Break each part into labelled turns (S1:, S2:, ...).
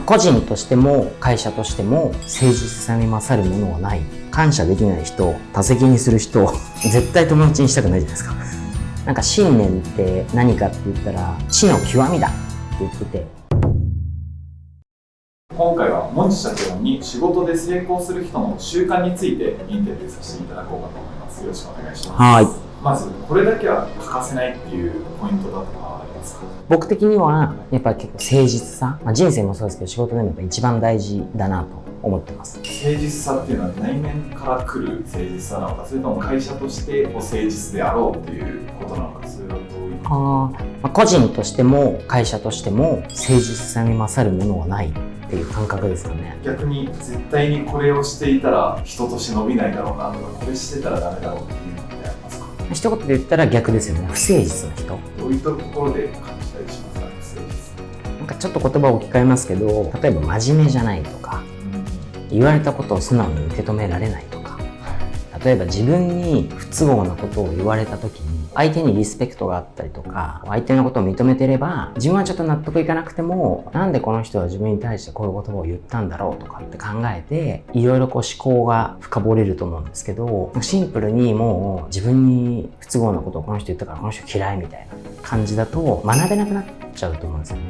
S1: 個人としても会社としても誠実さに勝るものはない。感謝できない人、他責にする人、絶対友達にしたくないじゃないですか。なんか信念って何かって言ったら知の極みだって言ってて、
S2: 今回は門司社長に仕事で成功する人の習慣についてインタビューさせていただこうかと思います。よろしくお願いします。
S1: はい。
S2: まずこれだけは欠かせないっていうポイントだとかありますか？
S1: 僕的にはやっぱり結構誠実さ、人生もそうですけど仕事でもやっぱ一番大事だなと思ってます。
S2: 誠実さっていうのは内面から来る誠実さなのか、それとも会社として誠実であろうっていうことなのか、それはどういう
S1: 個人としても会社としても誠実さに勝るものはないっていう感覚ですかね。
S2: 逆に絶対にこれをしていたら人として伸びないだろうなとか、これしてたらダメだろうっていうのってありますか？
S1: 一言で言ったら逆ですよね。不誠実な人。
S2: どういったところで感じたりしますか？不誠実。
S1: なんかちょっと言葉を置き換えますけど、例えば真面目じゃないとか、言われたことを素直に受け止められないとか、例えば自分に不都合なことを言われた時に相手にリスペクトがあったりとか、相手のことを認めてれば自分はちょっと納得いかなくても、なんでこの人は自分に対してこういう言葉を言ったんだろうとかって考えて、いろいろ思考が深掘れると思うんですけど、シンプルにもう自分に不都合なことをこの人言ったからこの人嫌いみたいな感じだと学べなくなっちゃうと思うんですよね。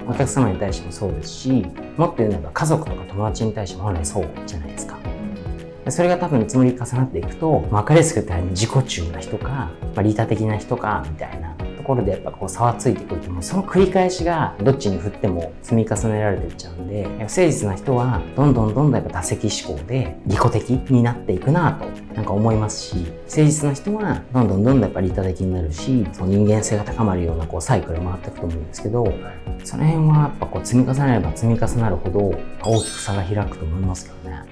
S1: お客様に対してもそうですし、もっと言うならば家族とか友達に対しても本来そうじゃないですか。それが多分積もり重なっていくと、分かりやすく言ったら自己中な人か、利他的な人かみたいなところでやっぱこう差はついてくると、もうその繰り返しがどっちに振っても積み重ねられていっちゃうんで、不誠実な人はどんどんやっぱ多責思考で利己的になっていくなとなんか思いますし、誠実な人はどんどんやっぱ利他的になるし、その人間性が高まるようなこうサイクル回っていくと思うんですけど、その辺はやっぱこう積み重ねれば積み重なるほど大きく差が開くと思いますけどね。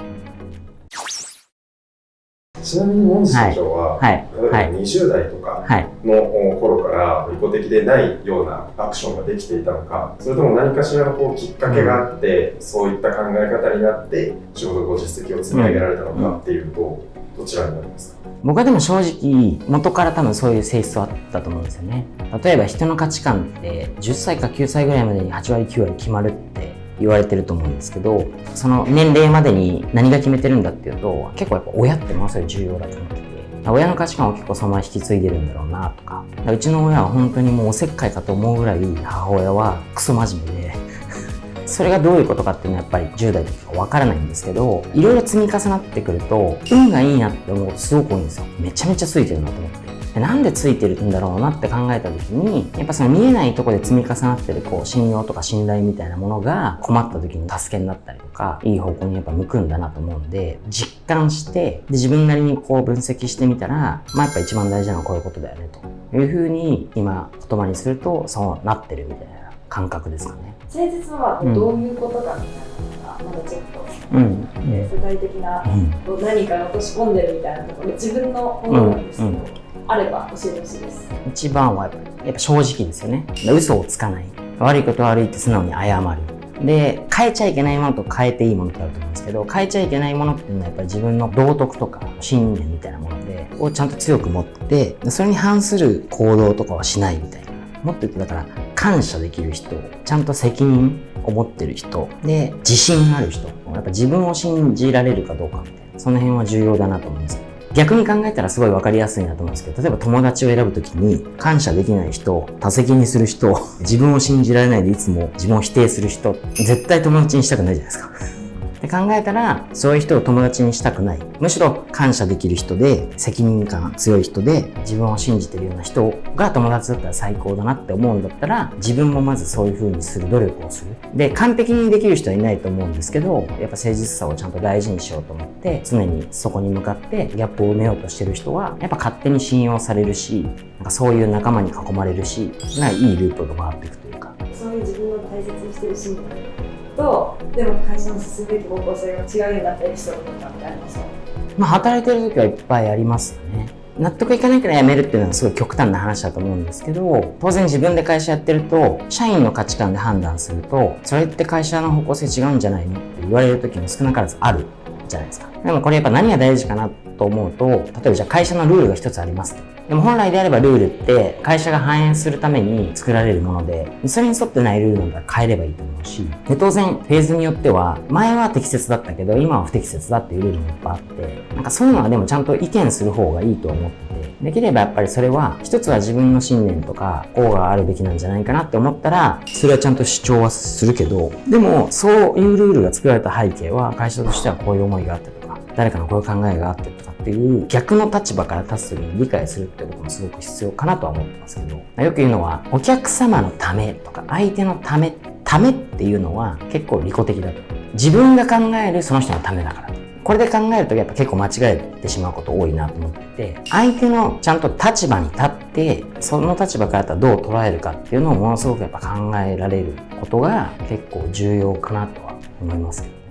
S3: ちなみに門司社長は、20代とかの頃から利己的でないようなアクションができていたのか、それとも何かしらのこうきっかけがあって、そういった考え方になって仕事ご実績を積み上げられたのかっていうと、どちらになりますか？
S1: 僕はでも正直元から多分そういう性質はあったと思うんですよね。例えば人の価値観って10歳か9歳ぐらいまでに8割9割決まるって言われてると思うんですけど、その年齢までに何が決めてるんだっていうと、結構やっぱ親ってものすごい重要だと思ってて、親の価値観を結構そのまま引き継いでるんだろうなとか、うちの親は本当にもうおせっかいかと思うぐらい母親はクソ真面目でそれがどういうことかっていうのはやっぱり10代の時かわからないんですけど、いろいろ積み重なってくると運がいいなって思うとすごく多いんですよ。めちゃめちゃついてるなと思って。なんでついてるんだろうなって考えた時に、やっぱその見えないところで積み重なってるこう信用とか信頼みたいなものが困った時に助けになったりとか、いい方向にやっぱ向くんだなと思うんで、実感してで自分なりにこう分析してみたら、やっぱ一番大事なのはこういうことだよねというふうに今言葉にするとそうなってるみたいな感覚ですかね。
S4: 誠実はどういうことかみたいなのがまだちょっと、具体的な、何か落とし込んでるみたいなところ、自分のものなんですけど、あれば教えてほしいです。
S1: 一番はやっぱ正直ですよね。嘘をつかない。悪いこと悪いって素直に謝る。で、変えちゃいけないものと変えていいものってあると思うんですけど、変えちゃいけないものっていうのはやっぱり自分の道徳とか信念みたいなもので、をちゃんと強く持って、それに反する行動とかはしないみたいな。もっと言ってだから感謝できる人、ちゃんと責任を持ってる人、で、自信ある人、やっぱ自分を信じられるかどうかみたいな、その辺は重要だなと思うんです。逆に考えたらすごい分かりやすいなと思うんですけど、例えば友達を選ぶときに感謝できない人、他責にする人、自分を信じられないでいつも自分を否定する人、絶対友達にしたくないじゃないですか。って考えたら、そういう人を友達にしたくない。むしろ感謝できる人で、責任感強い人で、自分を信じてるような人が友達だったら最高だなって思うんだったら、自分もまずそういう風にする努力をする。で、完璧にできる人はいないと思うんですけど、やっぱ誠実さをちゃんと大事にしようと思って、常にそこに向かってギャップを埋めようとしてる人は、やっぱ勝手に信用されるし、なんかそういう仲間に囲まれるし、いいループが回っていくというか。
S4: そういう自分を大切にしてる信念と、でも会社の進むべき方向性が違うようになったエピソードとかってありますか？
S1: 働いてる時はいっぱいありますよね。納得いかないから辞めるっていうのはすごい極端な話だと思うんですけど、当然自分で会社やってると、社員の価値観で判断すると、それって会社の方向性違うんじゃないのって言われる時も少なからずあるじゃないですか。でもこれやっぱ何が大事かなとと思うと、例えばじゃあ会社のルールが一つありますと。でも本来であればルールって会社が反映するために作られるもので、それに沿ってないルールなんだら変えればいいと思うし、で当然フェーズによっては前は適切だったけど今は不適切だっていうルールもいっぱいあって、なんかそういうのはでもちゃんと意見する方がいいと思ってて、できればやっぱりそれは一つは自分の信念とかこうがあるべきなんじゃないかなって思ったら、それはちゃんと主張はするけど、でもそういうルールが作られた背景は会社としてはこういう思いがあってとか、誰かのこういう考えがあってとかっていう逆の立場から立つ時に理解するってこともすごく必要かなとは思ってますけど、よく言うのはお客様のためとか相手のためっていうのは結構利己的だと。自分が考えるその人のためだからと。これで考えるとやっぱ結構間違えてしまうこと多いなと思ってて、相手のちゃんと立場に立ってその立場からどう捉えるかっていうのをものすごくやっぱ考えられることが結構重要かなとは思いますけどね。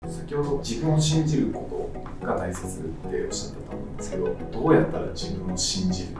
S2: 先ほど自分を信じることが大切っておっしゃってたと思うんですけど、どうやったら自分を信じるっ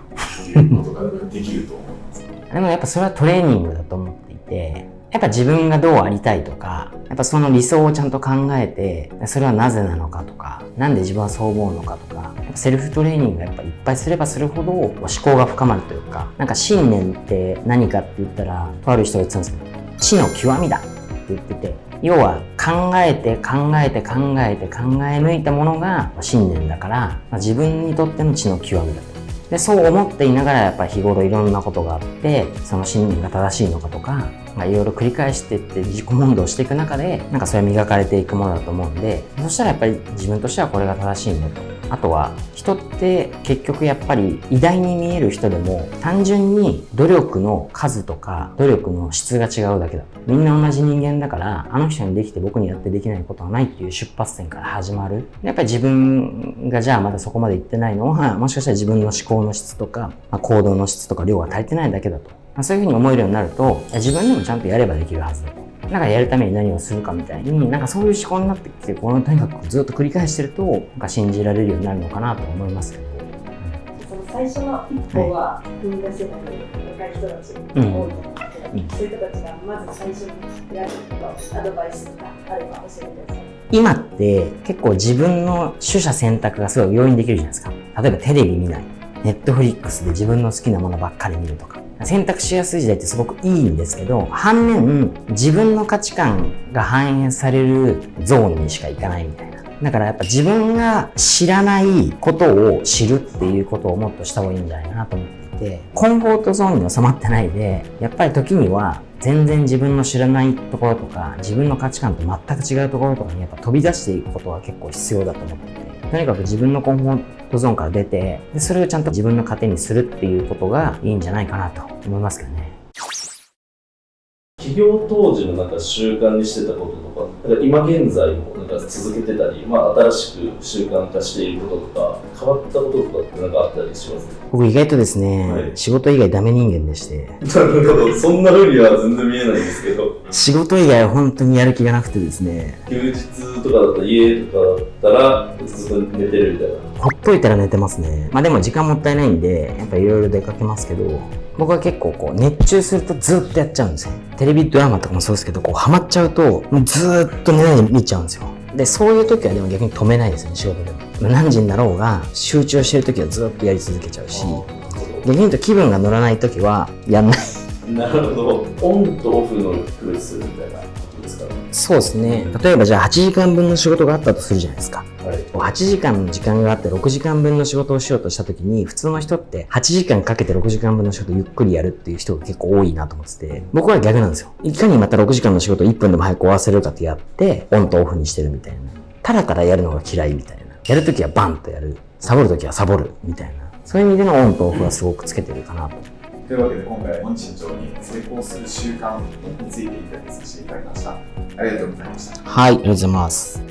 S2: ていうことができると思いますか？
S1: でもやっぱそれはトレーニングだと思っていて、やっぱ自分がどうありたいとか、やっぱその理想をちゃんと考えて、それはなぜなのかとか、なんで自分はそう思うのかとか、やっぱセルフトレーニングがやっぱいっぱいすればするほど思考が深まるというか、なんか信念って何かって言ったら、とある人が言ってたんですけど、知の極みだって言ってて、要は考え抜いたものが信念だから、自分にとっての知の極みだと。で、そう思っていながらやっぱり日頃いろんなことがあって、その信念が正しいのかとか、いろいろ繰り返していって自己問答していく中で、なんかそれは磨かれていくものだと思うんで、そしたらやっぱり自分としてはこれが正しいんだと。あとは人って結局やっぱり偉大に見える人でも単純に努力の数とか努力の質が違うだけだと。みんな同じ人間だから、あの人にできて僕にやってできないことはないっていう出発点から始まる。やっぱり自分がじゃあまだそこまで行ってないのは、もしかしたら自分の思考の質とか、行動の質とか量が足りてないだけだと。そういうふうに思えるようになると、自分でもちゃんとやればできるはずだと。なんかやるために何をするかみたいに、なんかそういう思考になってきて、とにかくずっと繰り返してると、なんか信じられるようになるのかなと思いますけど。
S4: その最初の一歩は踏み出せない若い人たちが多いと思うんですけど、そういう人たちがまず最初にやることアドバイスとかあれば教えてください。
S1: 今って結構自分の取捨選択がすごい容易にできるじゃないですか。例えばテレビ見ない、ネットフリックスで自分の好きなものばっかり見るとか。選択しやすい時代ってすごくいいんですけど、反面自分の価値観が反映されるゾーンにしか行かないみたいな。だからやっぱ自分が知らないことを知るっていうことをもっとした方がいいんじゃないかなと思っていて、コンフォートゾーンに収まってないで、やっぱり時には全然自分の知らないところとか、自分の価値観と全く違うところとかにやっぱ飛び出していくことは結構必要だと思っていて、とにかく自分のコンフォートゾーンから出て、でそれをちゃんと自分の糧にするっていうことがいいんじゃないかなと思いますけどね。
S5: 起業当時のなんか習慣にしてたこととか、今現在もなんか続けてたり、新しく習慣化していることとか、変わったこととかってなんかあったりしますか？
S1: 僕意外とですね、
S5: はい、
S1: 仕事以外ダメ人間でして。
S5: なるほど、そんな風には全然見えないんですけど。
S1: 仕事以外は本当にやる気がなくてですね。
S5: 休日とかだったら、家とかだったら、ずっと寝てるみたいな。
S1: ほっといたら寝てますね。でも時間もったいないんで、やっぱいろいろ出かけますけど、僕は結構熱中するとずっとやっちゃうんですよ。テレビドラマとかもそうですけど、ハマっちゃうと、もうずーっと寝ないで見ちゃうんですよ。で、そういう時はでも逆に止めないですね、仕事でも。何時になろうが、集中してる時はずっとやり続けちゃうし、逆に言うと気分が乗らない時はやんない。
S5: なるほど。オンとオフの区別するみたいなことですかね。
S1: そうですね。例えばじゃあ8時間分の仕事があったとするじゃないですか。
S5: はい、
S1: 8時間の時間があって6時間分の仕事をしようとした時に、普通の人って8時間かけて6時間分の仕事をゆっくりやるっていう人が結構多いなと思ってて、僕は逆なんですよ。いかにまた6時間の仕事を1分でも早く終わらせるかってやって、オンとオフにしてるみたいな。ただからやるのが嫌いみたいな。やるときはバンとやる。サボるときはサボるみたいな。そういう意味でのオンとオフはすごくつけてるかなと。
S2: というわけで今回、森社長に成功する習慣についてインタビューさせていただきました。ありがとうございました。
S1: はい、ありがとうございます。